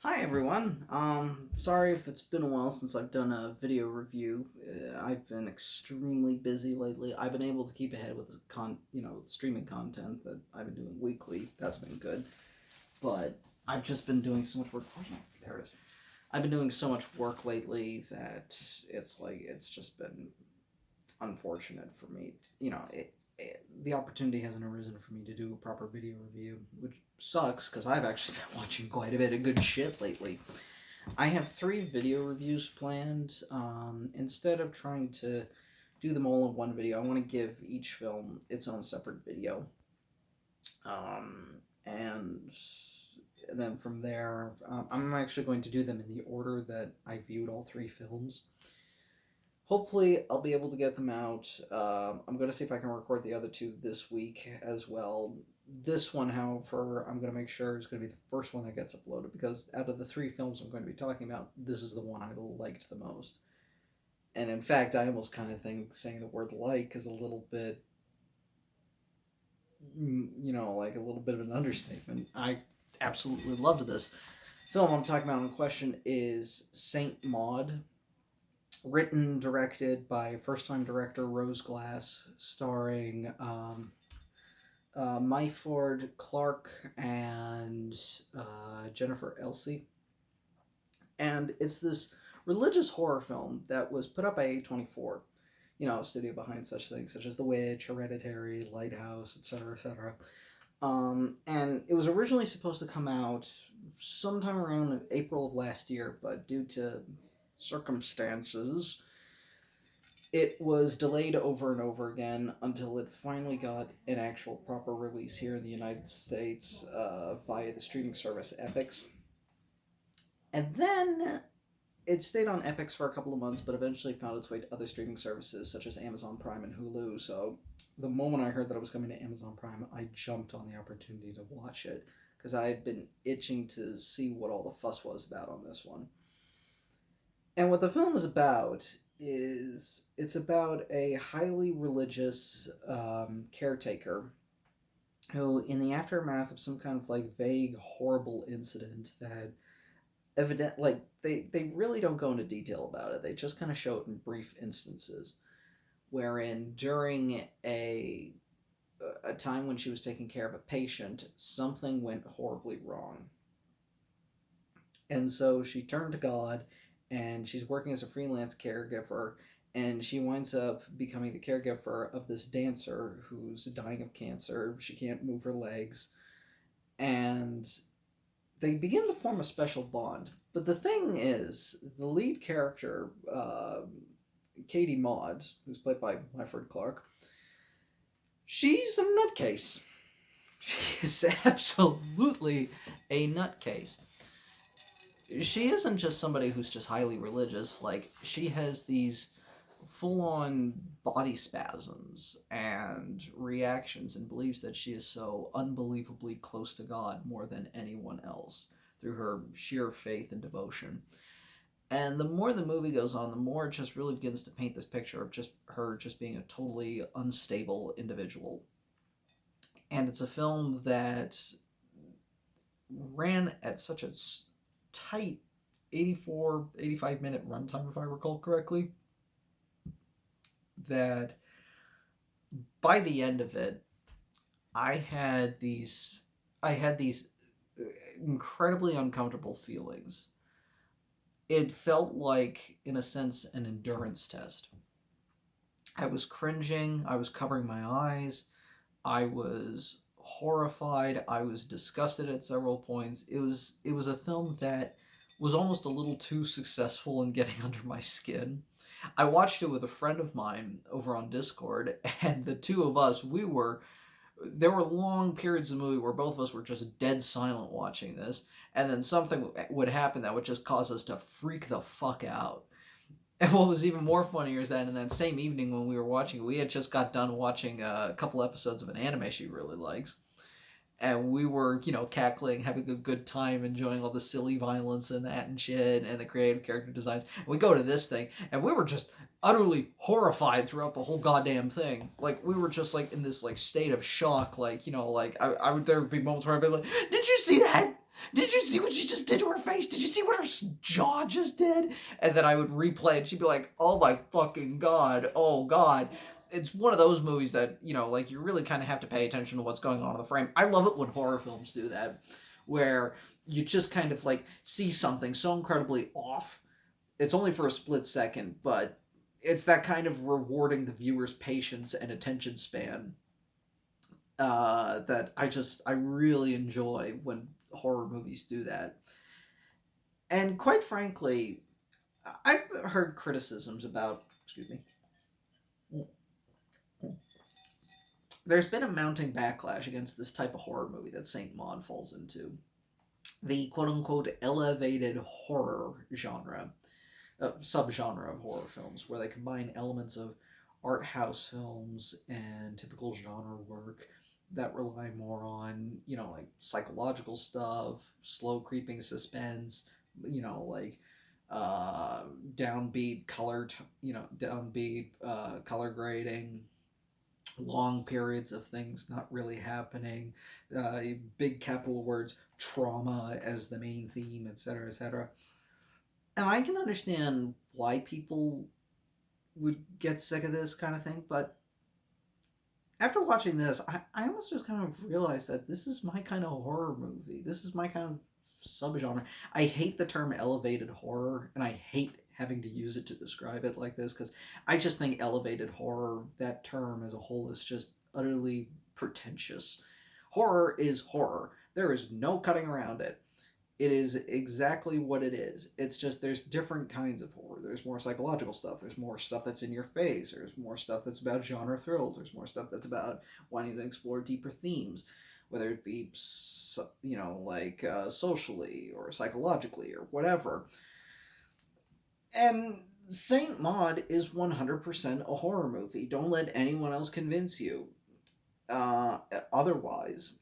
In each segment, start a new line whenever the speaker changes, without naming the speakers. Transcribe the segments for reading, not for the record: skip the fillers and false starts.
Hi everyone. Sorry if it's been a while since I've done a video review. I've been extremely busy lately. I've been able to keep ahead with streaming content that I've been doing weekly. That's been good. But I've just been doing so much work. Oh, no, there it is. I've been doing so much work lately that it's just been unfortunate for me. The opportunity hasn't arisen for me to do a proper video review, which sucks because I've actually been watching quite a bit of good shit lately. I have 3 video reviews planned. Instead of trying to do them all in one video, I want to give each film its own separate video. And then from there, I'm actually going to do them in the order that I viewed all 3 films. Hopefully, I'll be able to get them out. I'm going to see if I can record the other 2 this week as well. This one, however, I'm going to make sure is going to be the first one that gets uploaded because out of the 3 films I'm going to be talking about, this is the one I liked the most. And in fact, I almost kind of think saying the word like is a little bit, like a little bit of an understatement. I absolutely loved this. Film I'm talking about in question is Saint Maud. Written, directed by first-time director Rose Glass, starring Myford Clark and Jennifer Elsey. And it's this religious horror film that was put up by A24, studio behind such things such as The Witch, Hereditary, Lighthouse, etc., etc. And it was originally supposed to come out sometime around April of last year, but due to circumstances, it was delayed over and over again until it finally got an actual proper release here in the United States via the streaming service Epix. And then it stayed on Epix for a couple of months, but eventually found its way to other streaming services such as Amazon Prime and Hulu. So the moment I heard that it was coming to Amazon Prime, I jumped on the opportunity to watch it because I had been itching to see what all the fuss was about on this one. And what the film is about is it's about a highly religious caretaker who, in the aftermath of some kind of vague, horrible incident that they really don't go into detail about it. They just kind of show it in brief instances, wherein during a time when she was taking care of a patient, something went horribly wrong. And so she turned to God, and she's working as a freelance caregiver, and she winds up becoming the caregiver of this dancer who's dying of cancer. She can't move her legs, and they begin to form a special bond. But the thing is, the lead character, Katie Maud, who's played by Myford Clark, she's a nutcase. She is absolutely a nutcase. She isn't just somebody who's just highly religious. She has these full-on body spasms and reactions and believes that she is so unbelievably close to God more than anyone else through her sheer faith and devotion. And the more the movie goes on, the more it just really begins to paint this picture of just her just being a totally unstable individual. And it's a film that ran at such a tight 85 minute runtime, if I recall correctly, that by the end of it, I had these incredibly uncomfortable feelings. It felt like, in a sense, an endurance test. I was cringing, I was covering my eyes, I was horrified, I was disgusted at several points. It was a film that was almost a little too successful in getting under my skin. I watched it with a friend of mine over on Discord, and the two of us, there were long periods of the movie where both of us were just dead silent watching this, and then something would happen that would just cause us to freak the fuck out. And what was even more funnier is that in that same evening when we were watching it, we had just got done watching a couple episodes of an anime she really likes. And we were, cackling, having a good time, enjoying all the silly violence and that and shit, and the creative character designs. And we go to this thing, and we were just utterly horrified throughout the whole goddamn thing. We were just, in this, state of shock. There would be moments where I'd be like, did you see that? Did you see what she just did to her face? Did you see what her jaw just did? And then I would replay it. She'd be like, oh my fucking God. Oh God. It's one of those movies that, you know, like you really kind of have to pay attention to what's going on in the frame. I love it when horror films do that, where you just kind of like see something so incredibly off. It's only for a split second, but it's that kind of rewarding the viewer's patience and attention span that I really enjoy when horror movies do that. And quite frankly, I've heard criticisms about, excuse me, there's been a mounting backlash against this type of horror movie that Saint Maud falls into. The quote unquote elevated horror genre, subgenre of horror films, where they combine elements of art house films and typical genre work that rely more on, you know, like psychological stuff, slow creeping suspense, you know, like downbeat color, downbeat color grading, long periods of things not really happening, big capital words, trauma as the main theme, etc., etc. And I can understand why people would get sick of this kind of thing, but after watching this, I almost just kind of realized that this is my kind of horror movie. This is my kind of subgenre. I hate the term elevated horror, and I hate having to use it to describe it like this, because I just think elevated horror, that term as a whole, is just utterly pretentious. Horror is horror. There is no cutting around it. It is exactly what it is. It's just there's different kinds of horror. There's more psychological stuff. There's more stuff that's in your face. There's more stuff that's about genre thrills. There's more stuff that's about wanting to explore deeper themes, whether it be, you know, like socially or psychologically or whatever. And Saint Maud is 100% a horror movie. Don't let anyone else convince you otherwise.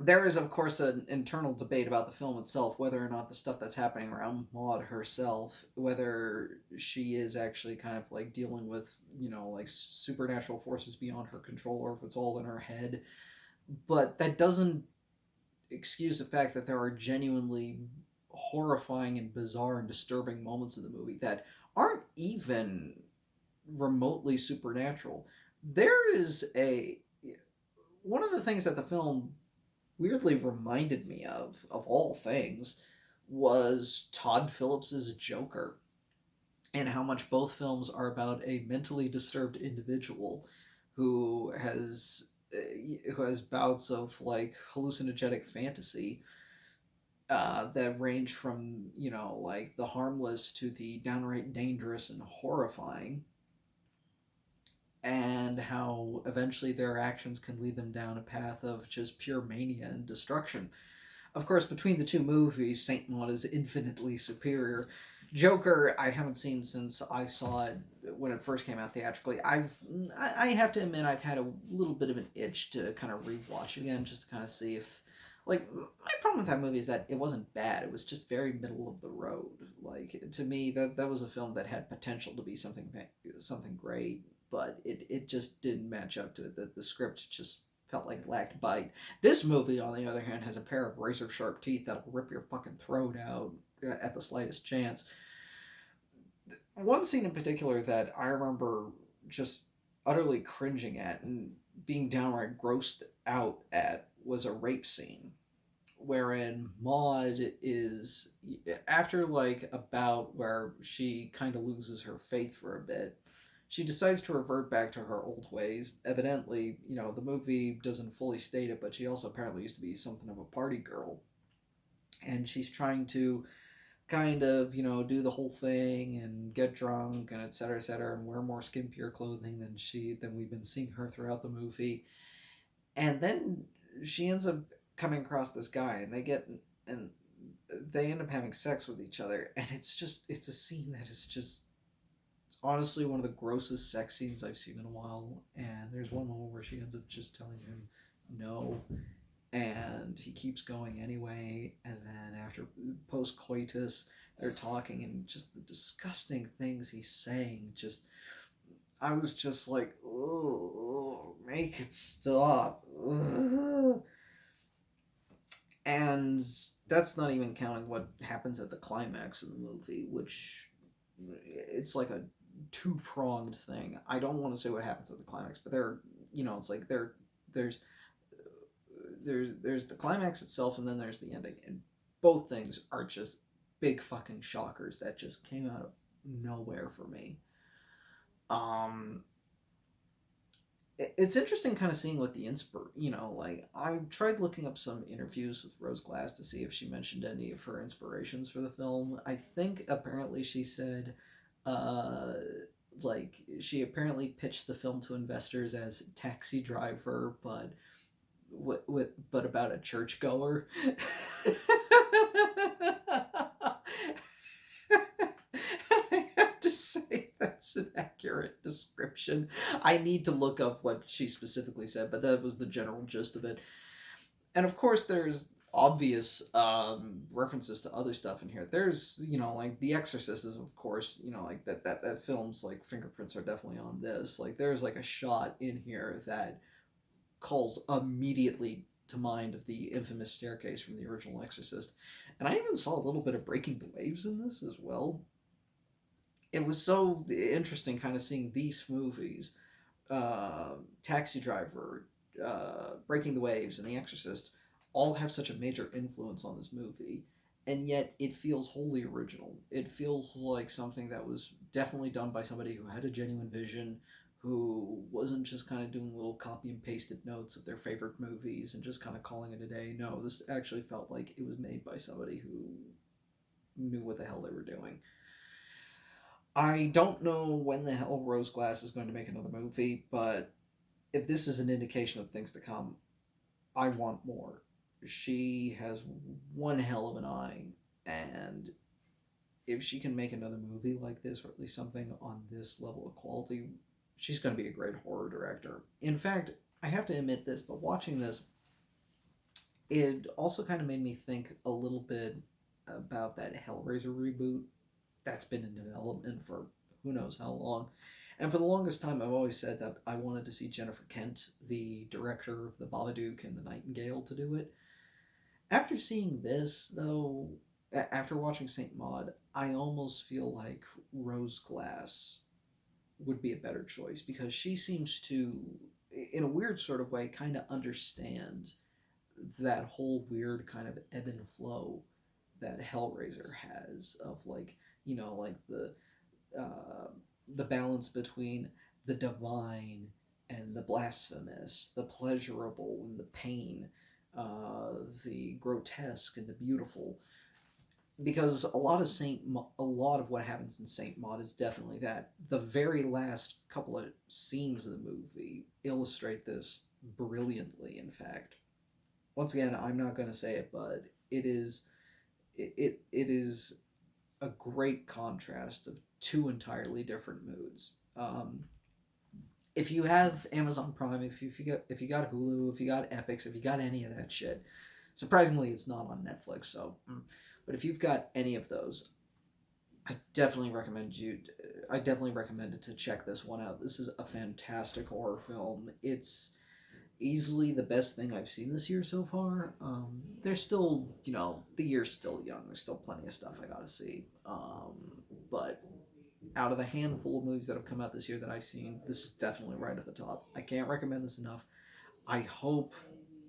There is, of course, an internal debate about the film itself, whether or not the stuff that's happening around Maud herself, whether she is actually kind of like dealing with, you know, like supernatural forces beyond her control, or if it's all in her head. But that doesn't excuse the fact that there are genuinely horrifying and bizarre and disturbing moments in the movie that aren't even remotely supernatural. There is a. One of the things that the film weirdly reminded me of all things, was Todd Phillips's Joker, and how much both films are about a mentally disturbed individual who has bouts of like hallucinogenic fantasy that range from, you know, like the harmless to the downright dangerous and horrifying, and how eventually their actions can lead them down a path of just pure mania and destruction. Of course, between the two movies, Saint Maud is infinitely superior. Joker, I haven't seen since I saw it when it first came out theatrically. I have to admit, I've had a little bit of an itch to kind of rewatch again, just to kind of see if, like, my problem with that movie is that it wasn't bad. It was just very middle of the road. Like, to me, that was a film that had potential to be something great, but it just didn't match up to it. The script just felt like it lacked bite. This movie, on the other hand, has a pair of razor sharp teeth that'll rip your fucking throat out at the slightest chance. One scene in particular that I remember just utterly cringing at and being downright grossed out at was a rape scene, wherein Maud is, after like a bout where she kind of loses her faith for a bit, she decides to revert back to her old ways. Evidently, you know, the movie doesn't fully state it, but she also apparently used to be something of a party girl. And she's trying to kind of, you know, do the whole thing and get drunk and et cetera, and wear more skimpier clothing than we've been seeing her throughout the movie. And then she ends up coming across this guy, and they end up having sex with each other, and it's a scene that is just honestly one of the grossest sex scenes I've seen in a while. And there's one moment where she ends up just telling him no, and he keeps going anyway. And then after post coitus, they're talking, and just the disgusting things he's saying, just I was just like, oh, make it stop. Ugh. And that's not even counting what happens at the climax of the movie, which it's like a two-pronged thing. I don't want to say what happens at the climax, but it's like there's there's the climax itself, and then there's the ending, and both things are just big fucking shockers that just came out of nowhere for me. Um, it's interesting kind of seeing what like I tried looking up some interviews with Rose Glass to see if she mentioned any of her inspirations for the film. I think apparently she said, uh, like she apparently pitched the film to investors as Taxi Driver, but but about a churchgoer. I have to say that's an accurate description. I need to look up what she specifically said, but that was the general gist of it. And of course, there's obvious references to other stuff in here. There's, like The Exorcist is, of course, like that film's like fingerprints are definitely on this. Like there's like a shot in here that calls immediately to mind of the infamous staircase from the original Exorcist. And I even saw a little bit of Breaking the Waves in this as well. It was so interesting kind of seeing these movies, Taxi Driver, Breaking the Waves, and The Exorcist, all have such a major influence on this movie. And yet it feels wholly original. It feels like something that was definitely done by somebody who had a genuine vision, who wasn't just kind of doing little copy and pasted notes of their favorite movies and just kind of calling it a day. No, this actually felt like it was made by somebody who knew what the hell they were doing. I don't know when the hell Rose Glass is going to make another movie, but if this is an indication of things to come, I want more. She has one hell of an eye, and if she can make another movie like this, or at least something on this level of quality, she's going to be a great horror director. In fact, I have to admit this, but watching this, it also kind of made me think a little bit about that Hellraiser reboot that's been in development for who knows how long. And for the longest time, I've always said that I wanted to see Jennifer Kent, the director of The Babadook and The Nightingale, to do it. After seeing this, though, after watching Saint Maud, I almost feel like Rose Glass would be a better choice, because she seems to, in a weird sort of way, kind of understand that whole weird kind of ebb and flow that Hellraiser has, of like, like the balance between the divine and the blasphemous, the pleasurable and the pain, the grotesque and the beautiful. Because a lot of what happens in Saint Maud is definitely that. The very last couple of scenes of the movie illustrate this brilliantly. In fact, once again, I'm not going to say it, but it is a great contrast of two entirely different moods. If you have Amazon Prime, if you got Hulu, if you got Epix, if you got any of that shit, surprisingly, it's not on Netflix. So, but if you've got any of those, I definitely recommend it to check this one out. This is a fantastic horror film. It's easily the best thing I've seen this year so far. There's still, the year's still young. There's still plenty of stuff I gotta see. But out of the handful of movies that have come out this year that I've seen, this is definitely right at the top. I can't recommend this enough. I hope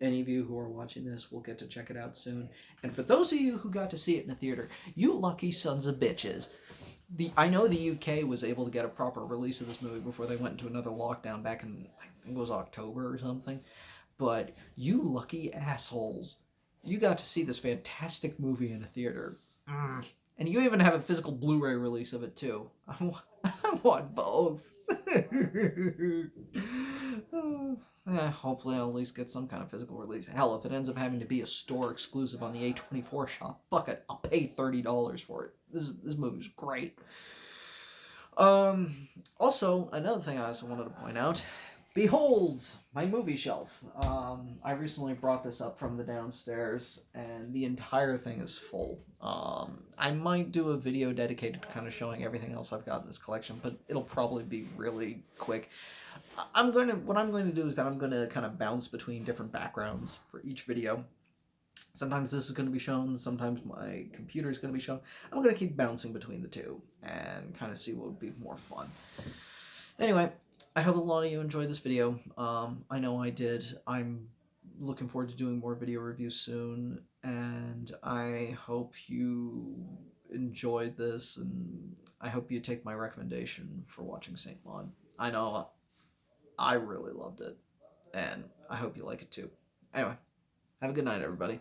any of you who are watching this will get to check it out soon. And for those of you who got to see it in a theater, you lucky sons of bitches. I know the UK was able to get a proper release of this movie before they went into another lockdown back in, I think it was October or something. But you lucky assholes, you got to see this fantastic movie in a theater. And you even have a physical Blu-ray release of it too. I want both. Hopefully I'll at least get some kind of physical release. Hell, if it ends up having to be a store exclusive on the A24 shop, fuck it, I'll pay $30 for it. This movie's great. Also, another thing I also wanted to point out, behold, my movie shelf. I recently brought this up from the downstairs, and the entire thing is full. I might do a video dedicated to kind of showing everything else I've got in this collection, but it'll probably be really quick. What I'm going to do is that I'm going to kind of bounce between different backgrounds for each video. Sometimes this is going to be shown, sometimes my computer is going to be shown. I'm going to keep bouncing between the two and kind of see what would be more fun. Anyway, I hope a lot of you enjoyed this video. I know I did. I'm looking forward to doing more video reviews soon, and I hope you enjoyed this, and I hope you take my recommendation for watching Saint Maud. I know I really loved it, and I hope you like it too. Anyway, have a good night, everybody.